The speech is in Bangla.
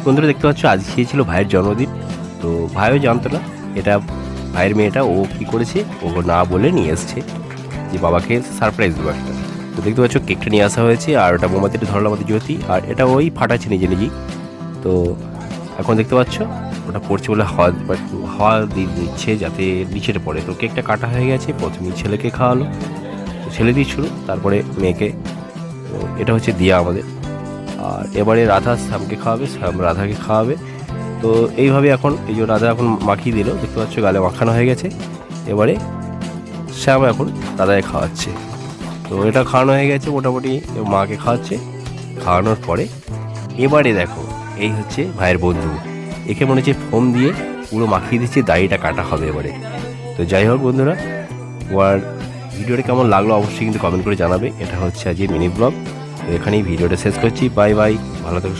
বন্ধুরা দেখতে পাচ্ছ আজকে ছিল ভাইয়ের জন্মদিন। তো ভাইও জানতো না এটা ভাইয়ের মেয়েটা, ও কী করেছে ও না বলে নিয়ে এসছে যে বাবাকে সারপ্রাইজ দেবো একটা। তো দেখতে পাচ্ছ কেকটা নিয়ে আসা হয়েছে, আর ওটা মোমবাতিটা ধরলাম আমাদের জ্যোতি, আর এটা ওই ফাটাচ্ছে নিজে নিজেই। তো এখন দেখতে পাচ্ছ ওটা পড়ছে বলে হাওয়া দিয়ে দিচ্ছে যাতে নিচেটা পড়ে। তো কেকটা কাটা হয়ে গেছে, প্রথমে ছেলেকে খাওয়ালো, ছেলে দিচ্ছিল, তারপরে মেয়েকে। তো এটা হচ্ছে দিয়া আমাদের। আর এবারে রাধা শ্যামকে খাওয়াবে, শ্যাম রাধাকে খাওয়াবে। তো এইভাবে এখন এই যে রাধা এখন মাখিয়ে দিল, দেখতে পাচ্ছ গালে মাখানো হয়ে গেছে। এবারে শ্যাম এখন দাদাকে খাওয়াচ্ছে। তো এটা খাওয়ানো হয়ে গেছে মোটামুটি, মাকে খাওয়াচ্ছে। খাওয়ানোর পরে এবারে দেখো এই হচ্ছে ভাইয়ের বন্ধু, একে মনে হচ্ছে ফোম দিয়ে পুরো মাখিয়ে দিচ্ছে, দাড়িটা কাটা হবে এবারে। তো যাই হোক বন্ধুরা, আর ভিডিওটা কেমন লাগলো অবশ্যই কিন্তু কমেন্ট করে জানাবে। এটা হচ্ছে আজকে মিনি ব্লগ। তো এখানেই ভিডিওটা শেষ করছি। বাই বাই, ভালো থেকো।